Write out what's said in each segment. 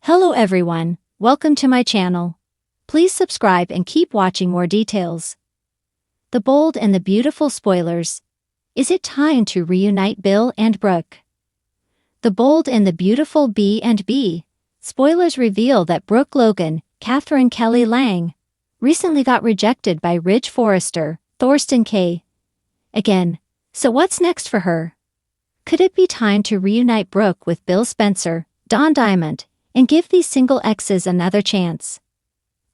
Hello everyone, welcome to my channel. Please subscribe and keep watching more details. The bold and the beautiful spoilers. Is it time to reunite Bill and Brooke? The bold and the beautiful B&B. Spoilers reveal that Brooke Logan, Catherine Kelly Lang, recently got rejected by Ridge Forrester, Thorsten K. Again, so what's next for her? Could it be time to reunite Brooke with Bill Spencer, Don Diamond, and give these single exes another chance?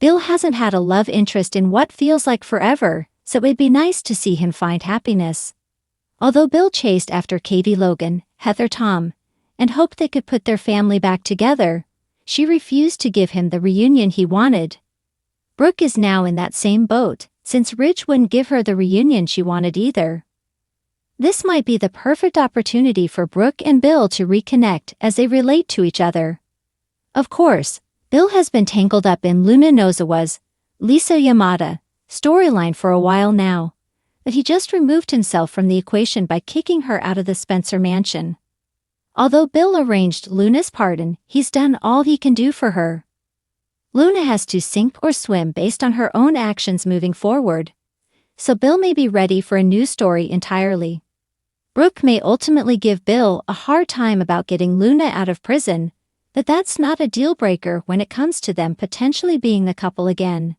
Bill hasn't had a love interest in what feels like forever, so it'd be nice to see him find happiness. Although Bill chased after Katie Logan, Heather Tom, and hoped they could put their family back together, she refused to give him the reunion he wanted. Brooke is now in that same boat, since Ridge wouldn't give her the reunion she wanted either. This might be the perfect opportunity for Brooke and Bill to reconnect as they relate to each other. Of course, Bill has been tangled up in Luna Nozawa's Lisa Yamada storyline for a while now, but he just removed himself from the equation by kicking her out of the Spencer mansion. Although Bill arranged Luna's pardon, he's done all he can do for her. Luna has to sink or swim based on her own actions moving forward, so Bill may be ready for a new story entirely. Brooke may ultimately give Bill a hard time about getting Luna out of prison, but that's not a deal-breaker when it comes to them potentially being a couple again.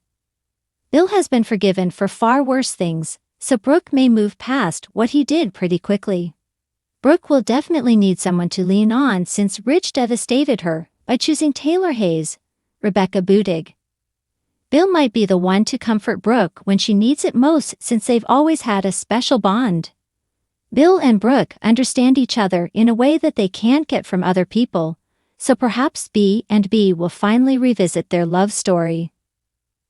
Bill has been forgiven for far worse things, so Brooke may move past what he did pretty quickly. Brooke will definitely need someone to lean on since Ridge devastated her by choosing Taylor Hayes, Rebecca Budig. Bill might be the one to comfort Brooke when she needs it most since they've always had a special bond. Bill and Brooke understand each other in a way that they can't get from other people, so perhaps B&B will finally revisit their love story.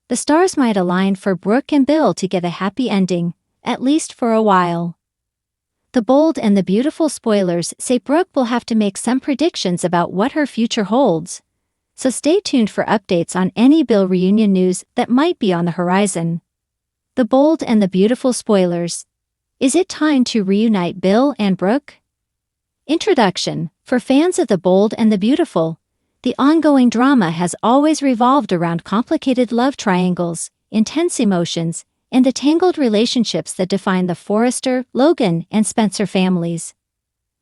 The stars might align for Brooke and Bill to get a happy ending, at least for a while. The bold and the beautiful spoilers say Brooke will have to make some predictions about what her future holds, so stay tuned for updates on any Bill reunion news that might be on the horizon. The bold and the beautiful spoilers. Is it time to reunite Bill and Brooke? Introduction. For fans of the bold and the beautiful, the ongoing drama has always revolved around complicated love triangles, intense emotions, and the tangled relationships that define the Forrester, Logan, and Spencer families.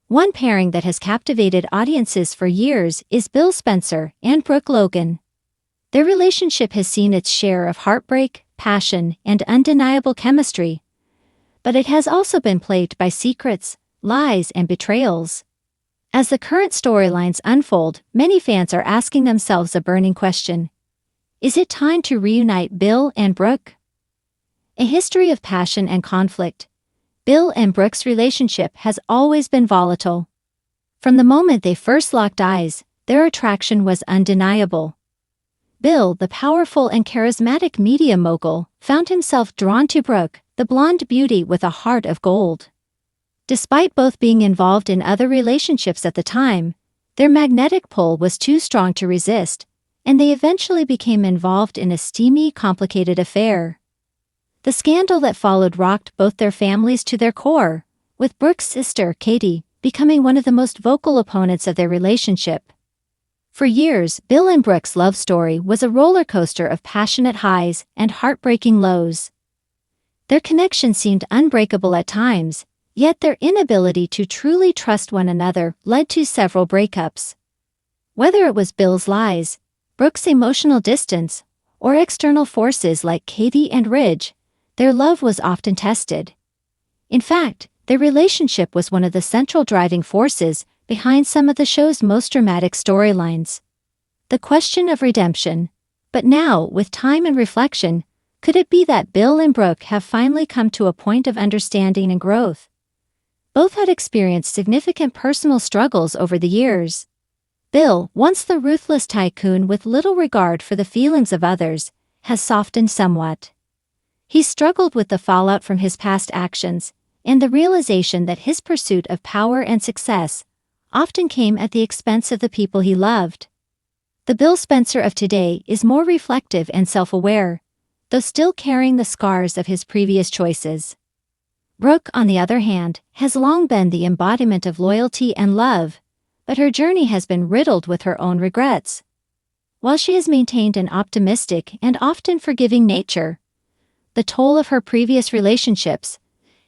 One pairing that has captivated audiences for years is Bill Spencer and Brooke Logan. Their relationship has seen its share of heartbreak, passion, and undeniable chemistry, but it has also been plagued by secrets, lies, and betrayals. As the current storylines unfold, many fans are asking themselves a burning question. Is it time to reunite Bill and Brooke? A history of passion and conflict. Bill and Brooke's relationship has always been volatile. From the moment they first locked eyes, their attraction was undeniable. Bill, the powerful and charismatic media mogul, found himself drawn to Brooke, the blonde beauty with a heart of gold. Despite both being involved in other relationships at the time, their magnetic pull was too strong to resist, and they eventually became involved in a steamy, complicated affair. The scandal that followed rocked both their families to their core, with Brooke's sister, Katie, becoming one of the most vocal opponents of their relationship. For years, Bill and Brooke's love story was a roller coaster of passionate highs and heartbreaking lows. Their connection seemed unbreakable at times, yet their inability to truly trust one another led to several breakups. Whether it was Bill's lies, Brooke's emotional distance, or external forces like Katie and Ridge, their love was often tested. In fact, their relationship was one of the central driving forces behind some of the show's most dramatic storylines. The question of redemption. But now, with time and reflection, could it be that Bill and Brooke have finally come to a point of understanding and growth? Both had experienced significant personal struggles over the years. Bill, once the ruthless tycoon with little regard for the feelings of others, has softened somewhat. He struggled with the fallout from his past actions, and the realization that his pursuit of power and success often came at the expense of the people he loved. The Bill Spencer of today is more reflective and self-aware, though still carrying the scars of his previous choices. Brooke, on the other hand, has long been the embodiment of loyalty and love, but her journey has been riddled with her own regrets. While she has maintained an optimistic and often forgiving nature, the toll of her previous relationships,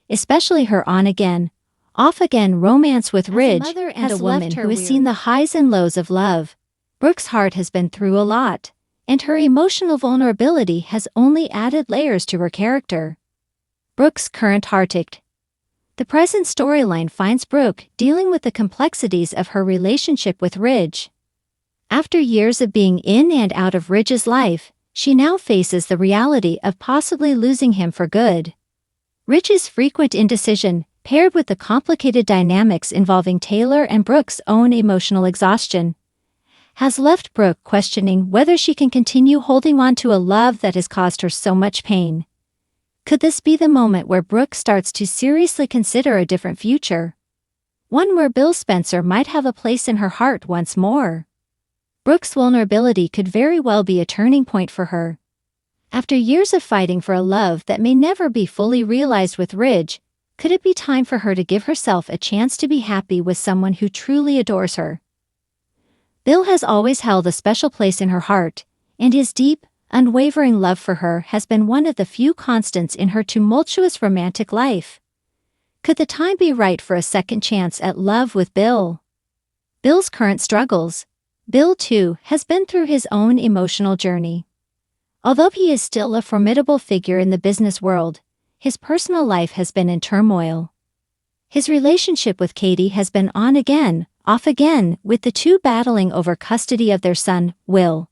especially her on-again, off-again romance with Ridge, has a woman who has seen the highs and lows of love. Brooke's heart has been through a lot, and her emotional vulnerability has only added layers to her character. Brooke's current heartache. The present storyline finds Brooke dealing with the complexities of her relationship with Ridge. After years of being in and out of Ridge's life, she now faces the reality of possibly losing him for good. Ridge's frequent indecision, paired with the complicated dynamics involving Taylor and Brooke's own emotional exhaustion, has left Brooke questioning whether she can continue holding on to a love that has caused her so much pain. Could this be the moment where Brooke starts to seriously consider a different future? One where Bill Spencer might have a place in her heart once more. Brooke's vulnerability could very well be a turning point for her. After years of fighting for a love that may never be fully realized with Ridge, could it be time for her to give herself a chance to be happy with someone who truly adores her? Bill has always held a special place in her heart, and his deep, unwavering love for her has been one of the few constants in her tumultuous romantic life. Could the time be right for a second chance at love with Bill? Bill's current struggles. Bill, too, has been through his own emotional journey. Although he is still a formidable figure in the business world, his personal life has been in turmoil. His relationship with Katie has been on again, off again, with the two battling over custody of their son, Will.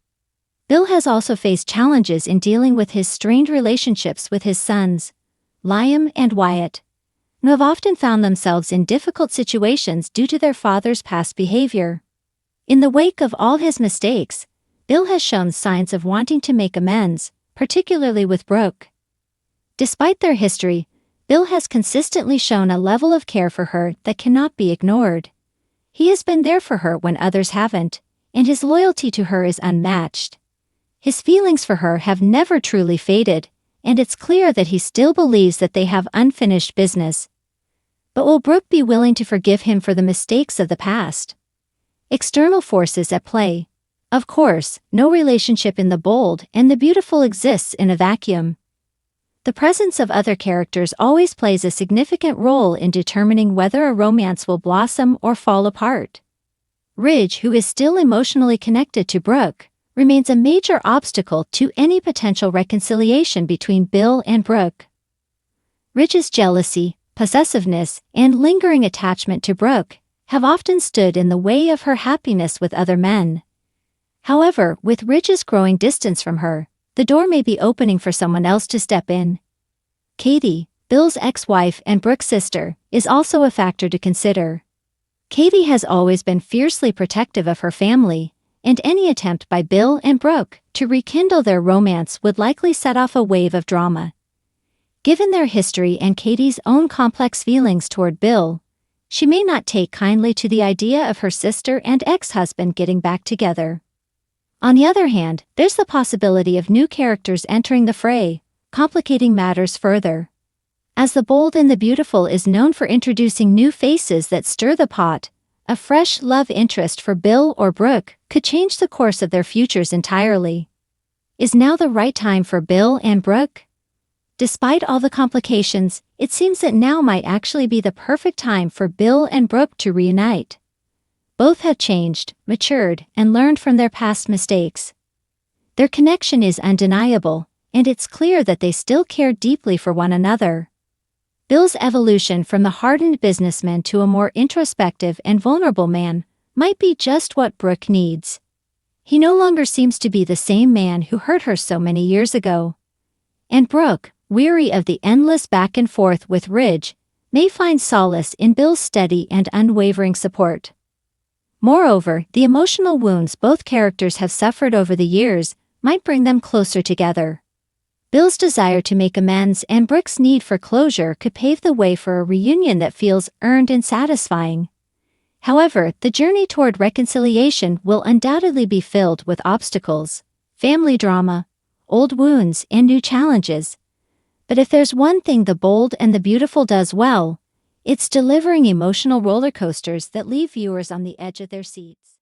Bill has also faced challenges in dealing with his strained relationships with his sons, Liam and Wyatt, who have often found themselves in difficult situations due to their father's past behavior. In the wake of all his mistakes, Bill has shown signs of wanting to make amends, particularly with Brooke. Despite their history, Bill has consistently shown a level of care for her that cannot be ignored. He has been there for her when others haven't, and his loyalty to her is unmatched. His feelings for her have never truly faded, and it's clear that he still believes that they have unfinished business. But will Brooke be willing to forgive him for the mistakes of the past? External forces at play. Of course, no relationship in The Bold and the Beautiful exists in a vacuum. The presence of other characters always plays a significant role in determining whether a romance will blossom or fall apart. Ridge, who is still emotionally connected to Brooke, remains a major obstacle to any potential reconciliation between Bill and Brooke. Ridge's jealousy, possessiveness, and lingering attachment to Brooke have often stood in the way of her happiness with other men. However, with Ridge's growing distance from her, the door may be opening for someone else to step in. Katie, Bill's ex-wife and Brooke's sister, is also a factor to consider. Katie has always been fiercely protective of her family, and any attempt by Bill and Brooke to rekindle their romance would likely set off a wave of drama. Given their history and Katie's own complex feelings toward Bill, she may not take kindly to the idea of her sister and ex-husband getting back together. On the other hand, there's the possibility of new characters entering the fray, complicating matters further. As The Bold and the Beautiful is known for introducing new faces that stir the pot, a fresh love interest for Bill or Brooke could change the course of their futures entirely. Is now the right time for Bill and Brooke? Despite all the complications, it seems that now might actually be the perfect time for Bill and Brooke to reunite. Both have changed, matured, and learned from their past mistakes. Their connection is undeniable, and it's clear that they still care deeply for one another. Bill's evolution from the hardened businessman to a more introspective and vulnerable man might be just what Brooke needs. He no longer seems to be the same man who hurt her so many years ago. And Brooke, weary of the endless back and forth with Ridge, may find solace in Bill's steady and unwavering support. Moreover, the emotional wounds both characters have suffered over the years might bring them closer together. Bill's desire to make amends and Brooke's need for closure could pave the way for a reunion that feels earned and satisfying. However, the journey toward reconciliation will undoubtedly be filled with obstacles, family drama, old wounds, and new challenges. But if there's one thing The Bold and the Beautiful does well, it's delivering emotional roller coasters that leave viewers on the edge of their seats.